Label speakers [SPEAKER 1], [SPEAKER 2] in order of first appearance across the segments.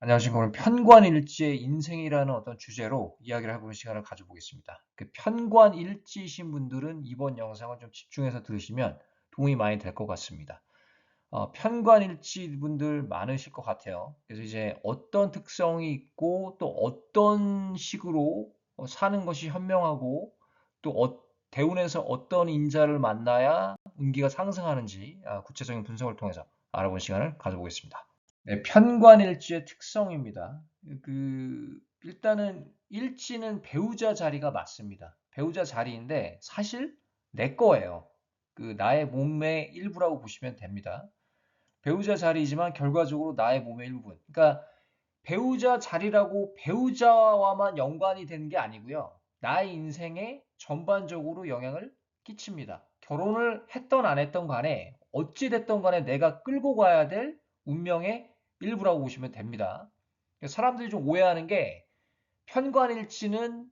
[SPEAKER 1] 안녕하십니까. 오늘 편관일지의 인생이라는 어떤 주제로 이야기를 해보는 시간을 가져보겠습니다. 그 편관일지이신 분들은 이번 영상을 좀 집중해서 들으시면 도움이 많이 될 것 같습니다. 편관일지 분들 많으실 것 같아요. 그래서 이제 어떤 특성이 있고 또 어떤 식으로 사는 것이 현명하고 또 대운에서 어떤 인자를 만나야 운기가 상승하는지 구체적인 분석을 통해서 알아보는 시간을 가져보겠습니다. 네, 편관일지의 특성입니다. 일단은 일지는 배우자 자리가 맞습니다. 배우자 자리인데 사실 내 거예요. 나의 몸의 일부라고 보시면 됩니다. 배우자 자리이지만 결과적으로 나의 몸의 일부. 그러니까 배우자 자리라고 배우자와만 연관이 되는 게 아니고요. 나의 인생에 전반적으로 영향을 끼칩니다. 결혼을 했던 안 했던 간에 어찌 됐던 간에 내가 끌고 가야 될 운명의 일부라고 보시면 됩니다. 사람들이 좀 오해하는 게 편관일치는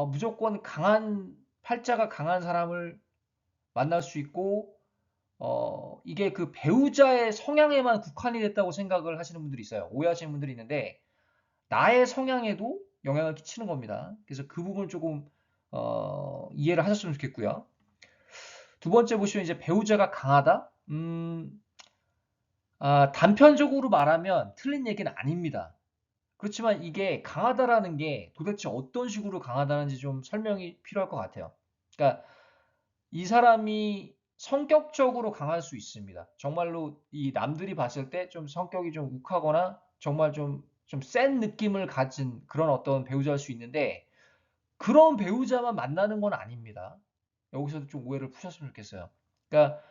[SPEAKER 1] 무조건 강한 팔자가 강한 사람을 만날 수 있고 이게 그 배우자의 성향에만 국한이 됐다고 생각을 하시는 분들이 있어요. 오해하시는 분들이 있는데 나의 성향에도 영향을 끼치는 겁니다. 그래서 그 부분 조금 이해를 하셨으면 좋겠고요. 두 번째 보시면 이제 배우자가 강하다. 단편적으로 말하면 틀린 얘기는 아닙니다. 그렇지만 이게 강하다라는 게 도대체 어떤 식으로 강하다는지 좀 설명이 필요할 것 같아요. 그러니까 이 사람이 성격적으로 강할 수 있습니다. 정말로 이 남들이 봤을 때 좀 성격이 좀 욱하거나 정말 좀 센 느낌을 가진 그런 어떤 배우자일 수 있는데 그런 배우자만 만나는 건 아닙니다. 여기서도 좀 오해를 푸셨으면 좋겠어요. 그러니까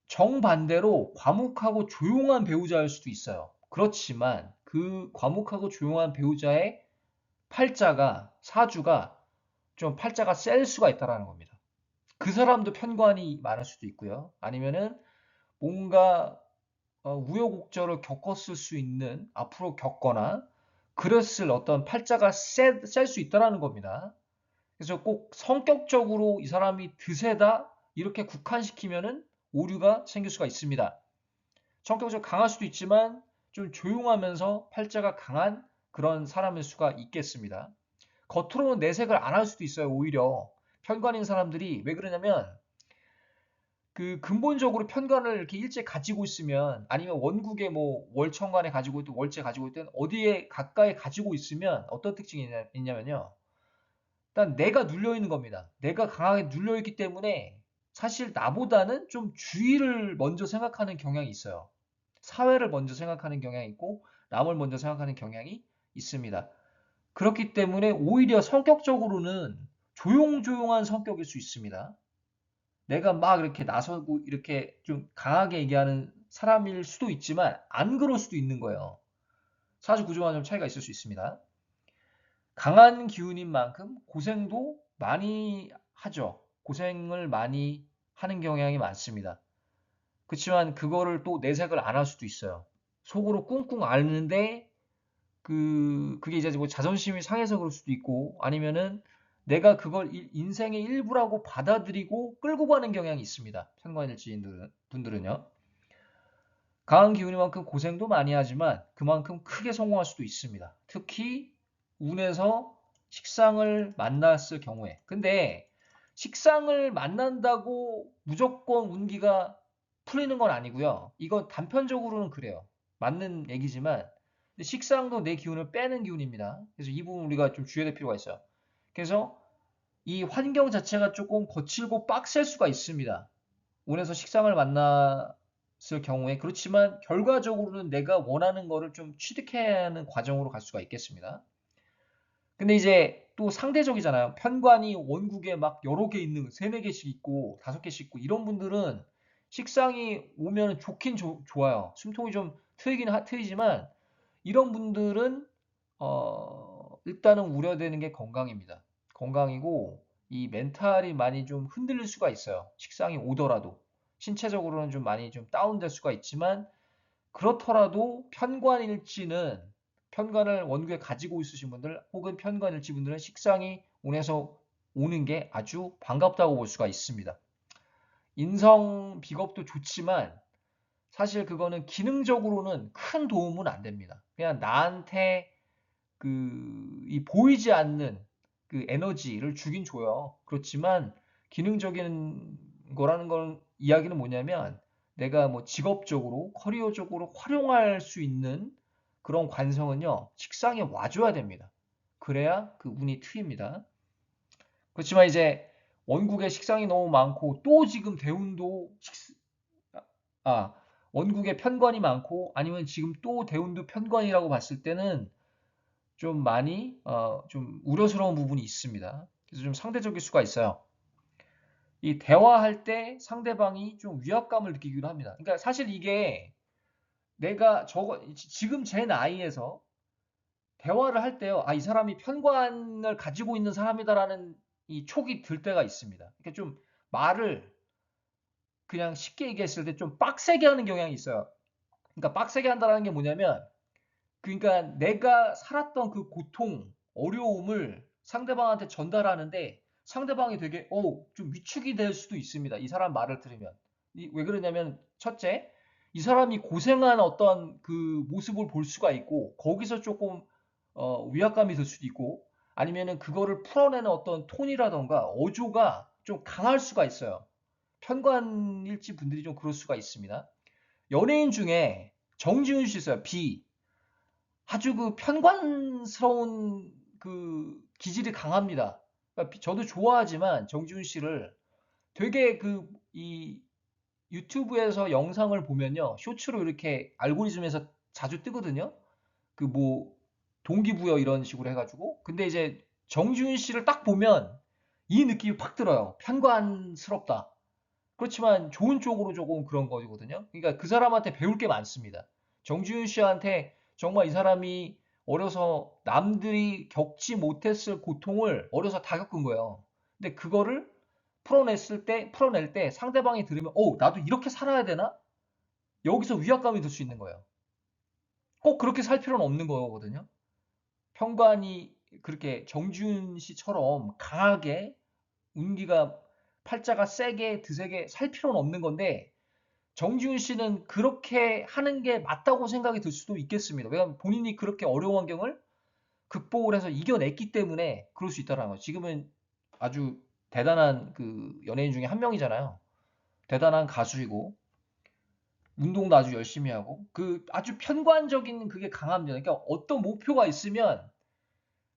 [SPEAKER 1] 정반대로 과묵하고 조용한 배우자일 수도 있어요. 그렇지만 그 과묵하고 조용한 배우자의 사주가 좀 팔자가 셀 수가 있다라는 겁니다. 그 사람도 편관이 많을 수도 있고요. 아니면은 뭔가 우여곡절을 겪었을 수 있는 앞으로 겪거나 그랬을 어떤 팔자가 셀 수 있다라는 겁니다. 그래서 꼭 성격적으로 이 사람이 드세다 이렇게 국한시키면은 오류가 생길 수가 있습니다. 성격적으로 강할 수도 있지만 좀 조용하면서 팔자가 강한 그런 사람일 수가 있겠습니다. 겉으로는 내색을 안 할 수도 있어요. 오히려 편관인 사람들이 왜 그러냐면 그 근본적으로 편관을 이렇게 일제 가지고 있으면 아니면 원국에 뭐 월천간에 가지고 있든 월제 가지고 있든 어디에 가까이 가지고 있으면 어떤 특징이 있냐면요. 일단 내가 눌려 있는 겁니다. 내가 강하게 눌려 있기 때문에 사실 나보다는 좀 주의를 먼저 생각하는 경향이 있어요. 사회를 먼저 생각하는 경향이 있고 남을 먼저 생각하는 경향이 있습니다. 그렇기 때문에 오히려 성격적으로는 조용조용한 성격일 수 있습니다. 내가 막 이렇게 나서고 이렇게 좀 강하게 얘기하는 사람일 수도 있지만 안 그럴 수도 있는 거예요. 사주 구조와 좀 차이가 있을 수 있습니다. 강한 기운인 만큼 고생도 많이 하죠. 고생을 많이 하는 경향이 많습니다. 그렇지만 그거를 또 내색을 안 할 수도 있어요. 속으로 꿍꿍 앓는데 그게 이제 뭐 자존심이 상해서 그럴 수도 있고 아니면은 내가 그걸 인생의 일부라고 받아들이고 끌고 가는 경향이 있습니다. 편관일지인 분들은요. 강한 기운이만큼 고생도 많이 하지만 그만큼 크게 성공할 수도 있습니다. 특히 운에서 식상을 만났을 경우에. 근데 식상을 만난다고 무조건 운기가 풀리는 건 아니고요. 이건 단편적으로는 그래요. 맞는 얘기지만 식상도 내 기운을 빼는 기운입니다. 그래서 이 부분 우리가 좀 주의해야 될 필요가 있어요. 그래서 이 환경 자체가 조금 거칠고 빡셀 수가 있습니다. 운에서 식상을 만났을 경우에 그렇지만 결과적으로는 내가 원하는 거를 좀 취득해야 하는 과정으로 갈 수가 있겠습니다. 근데 이제 또 상대적이잖아요. 편관이 원국에 막 여러 개 있는 세네 개씩 있고 다섯 개씩 있고 이런 분들은 식상이 오면 좋긴 좋아요. 숨통이 좀 트이지만 이런 분들은 일단은 우려되는 게 건강입니다. 건강이고 이 멘탈이 많이 좀 흔들릴 수가 있어요. 식상이 오더라도 신체적으로는 좀 많이 좀 다운될 수가 있지만 그렇더라도 편관을 원국에 가지고 있으신 분들 혹은 편관일지 분들은 식상이 운에서 오는 게 아주 반갑다고 볼 수가 있습니다. 인성 비겁도 좋지만 사실 그거는 기능적으로는 큰 도움은 안 됩니다. 그냥 나한테 이 보이지 않는 그 에너지를 주긴 줘요. 그렇지만 기능적인 거라는 건 이야기는 뭐냐면 내가 뭐 직업적으로, 커리어적으로 활용할 수 있는 그런 관성은요, 식상에 와줘야 됩니다. 그래야 그 운이 트입니다. 그렇지만 이제 원국에 식상이 너무 많고 또 지금 대운도 아, 원국에 편관이 많고 아니면 지금 또 대운도 편관이라고 봤을 때는 좀 많이 좀 우려스러운 부분이 있습니다. 그래서 좀 상대적일 수가 있어요. 이 대화할 때 상대방이 좀 위압감을 느끼기도 합니다. 그러니까 사실 이게 내가 지금 제 나이에서 대화를 할 때요. 아, 이 사람이 편관을 가지고 있는 사람이다라는 이 촉이 들 때가 있습니다. 그러니까 좀 말을 그냥 쉽게 얘기했을 때 좀 빡세게 하는 경향이 있어요. 그러니까 빡세게 한다는 게 뭐냐면 그러니까 내가 살았던 그 고통, 어려움을 상대방한테 전달하는데 상대방이 되게 좀 위축이 될 수도 있습니다. 이 사람 말을 들으면. 왜 그러냐면 첫째, 이 사람이 고생한 어떤 그 모습을 볼 수가 있고 거기서 조금 위압감이 들 수도 있고 아니면은 그거를 풀어내는 어떤 톤이라던가 어조가 좀 강할 수가 있어요. 편관일지 분들이 좀 그럴 수가 있습니다. 연예인 중에 정지훈 씨 있어요. 비. 아주 그 편관스러운 그 기질이 강합니다. 그러니까 저도 좋아하지만 정지훈 씨를 되게 이 유튜브에서 영상을 보면요. 쇼츠로 이렇게 알고리즘에서 자주 뜨거든요. 그 뭐 동기부여 이런 식으로 해가지고. 근데 이제 정지훈 씨를 딱 보면 이 느낌이 팍 들어요. 편관스럽다. 그렇지만 좋은 쪽으로 조금 그런 거거든요. 그러니까 그 사람한테 배울 게 많습니다. 정지훈 씨한테 정말 이 사람이 어려서 남들이 겪지 못했을 고통을 어려서 다 겪은 거예요. 근데 그거를 풀어낼 때 상대방이 들으면, 나도 이렇게 살아야 되나? 여기서 위압감이 들 수 있는 거예요. 꼭 그렇게 살 필요는 없는 거거든요. 평관이 그렇게 정지훈 씨처럼 강하게 운기가 팔자가 세게 드세게 살 필요는 없는 건데 정지훈 씨는 그렇게 하는 게 맞다고 생각이 들 수도 있겠습니다. 왜냐하면 본인이 그렇게 어려운 환경을 극복을 해서 이겨냈기 때문에 그럴 수 있다는 거예요. 지금은 아주 대단한 그 연예인 중에 한 명이잖아요. 대단한 가수이고 운동도 아주 열심히 하고 그 아주 편관적인 그게 강합니다. 그러니까 어떤 목표가 있으면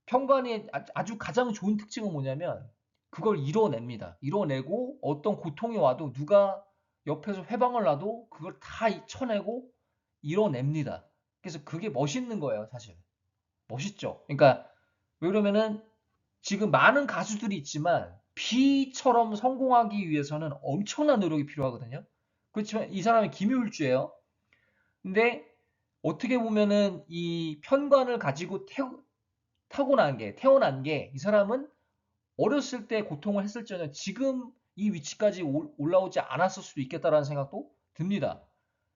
[SPEAKER 1] 편관이 아주 가장 좋은 특징은 뭐냐면 그걸 이뤄냅니다. 이뤄내고 어떤 고통이 와도 누가 옆에서 회방을 놔도 그걸 다 쳐내고 이뤄냅니다. 그래서 그게 멋있는 거예요, 사실. 멋있죠. 그러니까 왜 그러면은 지금 많은 가수들이 있지만 B처럼 성공하기 위해서는 엄청난 노력이 필요하거든요. 그렇지만 이 사람이 김효율주예요. 근데 어떻게 보면은 이 편관을 가지고 태어난 게 이 사람은 어렸을 때 고통을 했을지언정 지금 이 위치까지 올라오지 않았을 수도 있겠다라는 생각도 듭니다.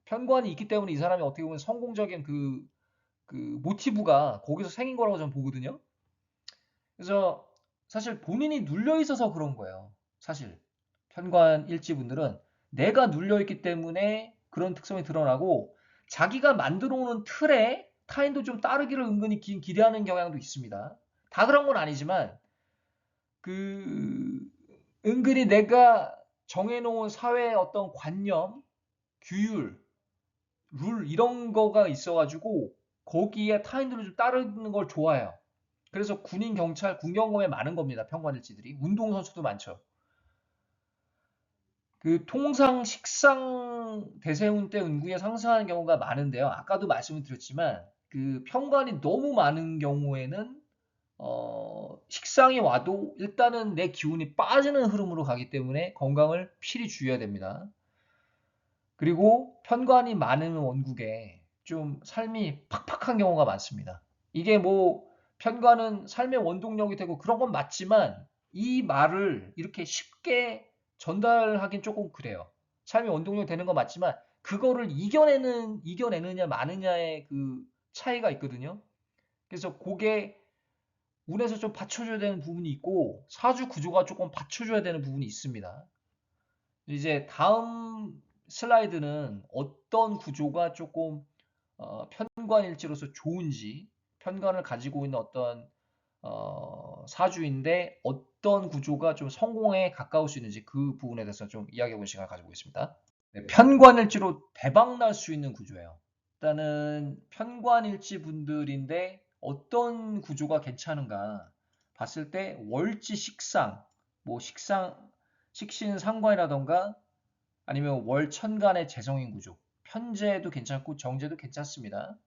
[SPEAKER 1] 편관이 있기 때문에 이 사람이 어떻게 보면 성공적인 그 모티브가 거기서 생긴 거라고 저는 보거든요. 그래서 사실 본인이 눌려 있어서 그런 거예요. 사실 편관 일지분들은 내가 눌려 있기 때문에 그런 특성이 드러나고 자기가 만들어 오는 틀에 타인도 좀 따르기를 은근히 기대하는 경향도 있습니다. 다 그런 건 아니지만 그 은근히 내가 정해놓은 사회의 어떤 관념, 규율, 룰 이런 거가 있어가지고 거기에 타인들을 좀 따르는 걸 좋아해요. 그래서 군인, 경찰, 군경험에 많은 겁니다. 평관일지들이. 운동선수도 많죠. 그 통상 식상 대세운 때 운구에 상승하는 경우가 많은데요. 아까도 말씀을 드렸지만 그 편관이 너무 많은 경우에는 식상이 와도 일단은 내 기운이 빠지는 흐름으로 가기 때문에 건강을 필히 주의해야 됩니다. 그리고 편관이 많은 원국에 좀 삶이 팍팍한 경우가 많습니다. 이게 뭐 편관은 삶의 원동력이 되고 그런 건 맞지만 이 말을 이렇게 쉽게 전달하긴 조금 그래요. 삶의 원동력이 되는 건 맞지만 그거를 이겨내느냐 마느냐의 그 차이가 있거든요. 그래서 그게 운에서 좀 받쳐줘야 되는 부분이 있고 사주 구조가 조금 받쳐줘야 되는 부분이 있습니다. 이제 다음 슬라이드는 어떤 구조가 조금 편관일지로서 좋은지, 편관을 가지고 있는 어떤 사주인데 어떤 구조가 좀 성공에 가까울 수 있는지 그 부분에 대해서 좀 이야기해 보는 시간을 가져보겠습니다. 네, 편관일지로 대박 날 수 있는 구조예요. 일단은 편관일지 분들인데 어떤 구조가 괜찮은가 봤을 때 월지 식상, 뭐 식신 상관이라던가 아니면 월천간의 재성인 구조, 편제도 괜찮고 정제도 괜찮습니다.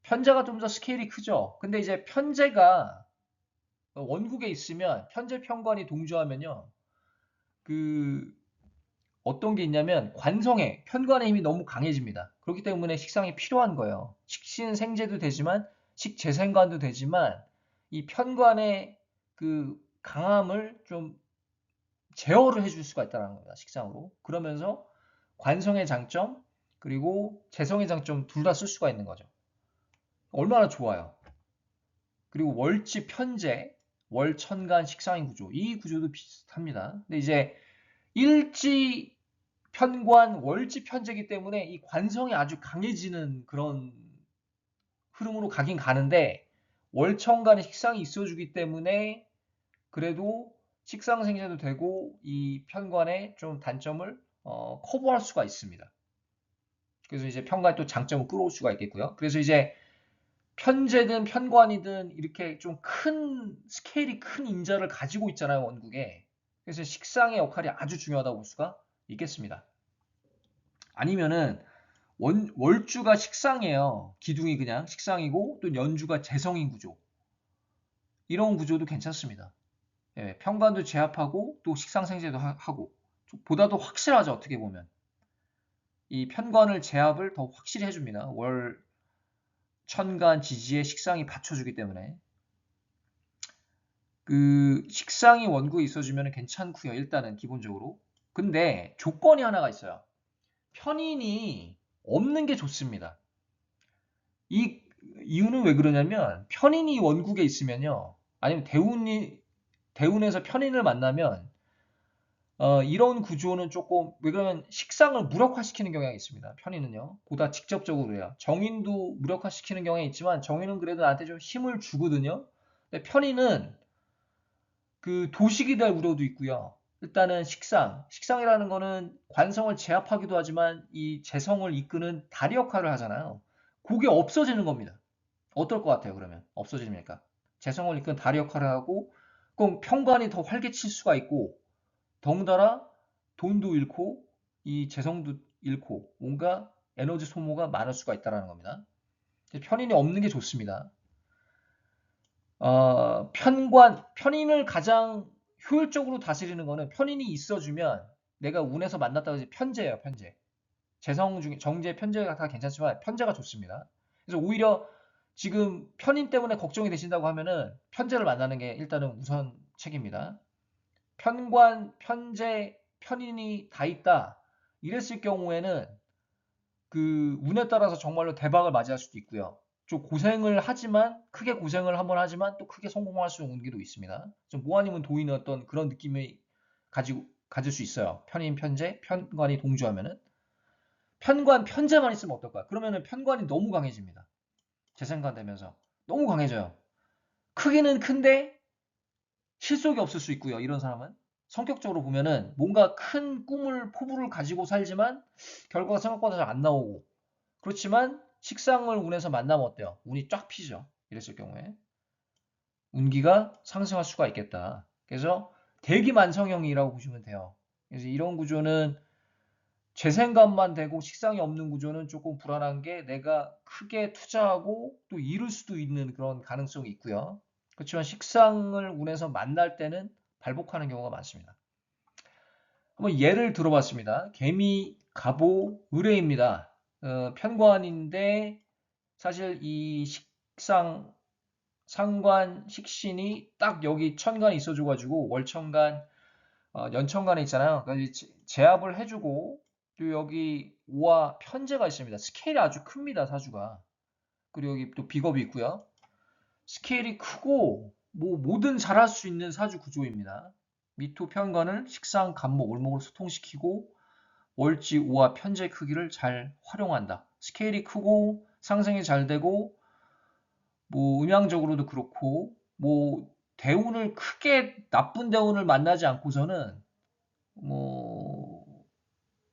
[SPEAKER 1] 편제가 좀 더 스케일이 크죠. 근데 이제 편제가 원국에 있으면 편제 편관이 동조하면요. 그 어떤 게 있냐면 관성의 편관의 힘이 너무 강해집니다. 그렇기 때문에 식상이 필요한 거예요. 식신생제도 되지만 식재생관도 되지만 이 편관의 그 강함을 좀 제어를 해줄 수가 있다는 겁니다. 식상으로. 그러면서 관성의 장점 그리고 재성의 장점 둘 다 쓸 수가 있는 거죠. 얼마나 좋아요. 그리고 월지 편제, 월천간 식상인 구조. 이 구조도 비슷합니다. 근데 이제 일지 편관, 월지 편제이기 때문에 이 관성이 아주 강해지는 그런 흐름으로 가긴 가는데 월천간에 식상이 있어주기 때문에 그래도 식상생제도 되고 이 편관의 좀 단점을 커버할 수가 있습니다. 그래서 이제 편관의 또 장점을 끌어올 수가 있겠고요. 그래서 이제 편제든 편관이든 이렇게 좀 큰 스케일이 큰 인자를 가지고 있잖아요, 원국에. 그래서 식상의 역할이 아주 중요하다고 볼 수가 있겠습니다. 아니면은 월주가 식상이에요. 기둥이 그냥 식상이고 또 연주가 재성인 구조. 이런 구조도 괜찮습니다. 예, 편관도 제압하고 또 식상생제도 하고 보다 더 확실하죠, 어떻게 보면. 이 편관을 제압을 더 확실히 해줍니다. 월 천간 지지에 식상이 받쳐주기 때문에 그 식상이 원구에 있어주면 괜찮고요. 일단은 기본적으로. 근데 조건이 하나가 있어요. 편인이 없는 게 좋습니다. 이 이유는 왜 그러냐면 편인이 원국에 있으면요. 아니면 대운에서 편인을 만나면 이런 구조는 조금 왜 그러면 식상을 무력화시키는 경향이 있습니다. 편인은요. 보다 직접적으로 해요. 정인도 무력화시키는 경향이 있지만 정인은 그래도 나한테 좀 힘을 주거든요. 근데 편인은 그 도식이 될 우려도 있고요. 일단은 식상이라는 거는 관성을 제압하기도 하지만 이 재성을 이끄는 다리 역할을 하잖아요. 그게 없어지는 겁니다. 어떨 것 같아요, 그러면? 없어지니까. 재성을 이끄는 다리 역할을 하고, 그럼 평관이 더 활개칠 수가 있고, 덩달아 돈도 잃고, 이 재성도 잃고, 뭔가 에너지 소모가 많을 수가 있다는 겁니다. 편인이 없는 게 좋습니다. 편인을 가장 효율적으로 다스리는 거는 편인이 있어주면 내가 운에서 만났다고 해서 편제예요, 편제. 재성 중에 정제, 편제가 다 괜찮지만 편제가 좋습니다. 그래서 오히려 지금 편인 때문에 걱정이 되신다고 하면은 편제를 만나는 게 일단은 우선 책입니다. 편관, 편제, 편인이 다 있다. 이랬을 경우에는 그 운에 따라서 정말로 대박을 맞이할 수도 있고요. 좀 고생을 하지만 크게 고생을 한번 하지만 또 크게 성공할 수 있는 운기도 있습니다. 좀 모아님은 도인의 어떤 그런 느낌이 가질 수 있어요. 편인, 편제, 편관이 동조하면은 편관, 편제만 있으면 어떨까요? 그러면은 편관이 너무 강해집니다. 재생관 되면서 너무 강해져요. 크기는 큰데 실속이 없을 수 있고요. 이런 사람은 성격적으로 보면은 뭔가 큰 꿈을 포부를 가지고 살지만 결과가 생각보다 잘 안 나오고 그렇지만 식상을 운에서 만나면 어때요? 운이 쫙 피죠. 이랬을 경우에 운기가 상승할 수가 있겠다. 그래서 대기만성형이라고 보시면 돼요. 그래서 이런 구조는 재생감만 되고 식상이 없는 구조는 조금 불안한 게 내가 크게 투자하고 또 잃을 수도 있는 그런 가능성이 있고요. 그렇지만 식상을 운에서 만날 때는 발복하는 경우가 많습니다. 한번 예를 들어봤습니다. 개미, 갑오, 의뢰입니다. 편관인데 사실 이 식상, 상관, 식신이 딱 여기 천간에 있어줘가지고 월천간, 연천간에 있잖아요. 그러니까 제압을 해주고 또 여기 오와 편제가 있습니다. 스케일이 아주 큽니다, 사주가. 그리고 여기 또 비겁이 있고요. 스케일이 크고 뭐 뭐든 잘할 수 있는 사주 구조입니다. 미토 편관을 식상, 간목, 을목으로 소통시키고 월지, 오화, 편제 크기를 잘 활용한다. 스케일이 크고 상생이 잘 되고 뭐 음향적으로도 그렇고 뭐 대운을 크게 나쁜 대운을 만나지 않고서는 뭐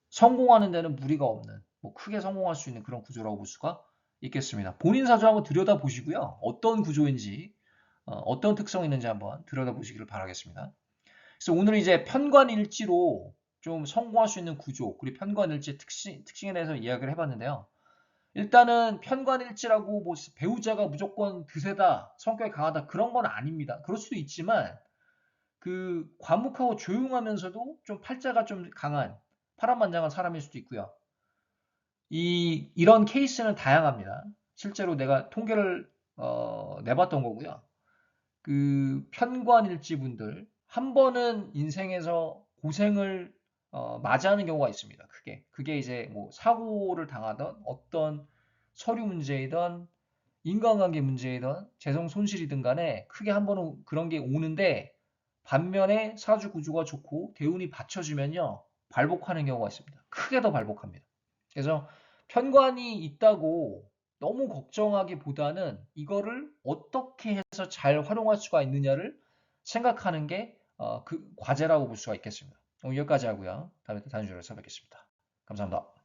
[SPEAKER 1] 성공하는 데는 무리가 없는 뭐 크게 성공할 수 있는 그런 구조라고 볼 수가 있겠습니다. 본인 사주 한번 들여다 보시고요. 어떤 구조인지 어떤 특성이 있는지 한번 들여다 보시기를 바라겠습니다. 그래서 오늘 이제 편관일지로 좀 성공할 수 있는 구조 그리고 편관일지 특징에 대해서 이야기를 해봤는데요. 일단은 편관일지라고 뭐 배우자가 무조건 드세다, 성격이 강하다 그런 건 아닙니다. 그럴 수도 있지만 그 과묵하고 조용하면서도 좀 팔자가 좀 강한 파란만장한 사람일 수도 있고요. 이런 케이스는 다양합니다. 실제로 내가 통계를 내봤던 거고요. 그 편관일지 분들 한 번은 인생에서 고생을 맞이하는 경우가 있습니다. 크게. 그게 이제 뭐 사고를 당하던 어떤 서류 문제이던 인간관계 문제이던 재성 손실이든 간에 크게 한 번은 그런 게 오는데 반면에 사주 구조가 좋고 대운이 받쳐주면요 발복하는 경우가 있습니다. 크게 더 발복합니다. 그래서 편관이 있다고 너무 걱정하기보다는 이거를 어떻게 해서 잘 활용할 수가 있느냐를 생각하는 게 그 과제라고 볼 수가 있겠습니다. 오늘 여기까지 하고요. 다음에 또 다른 주제로 찾아뵙겠습니다. 감사합니다.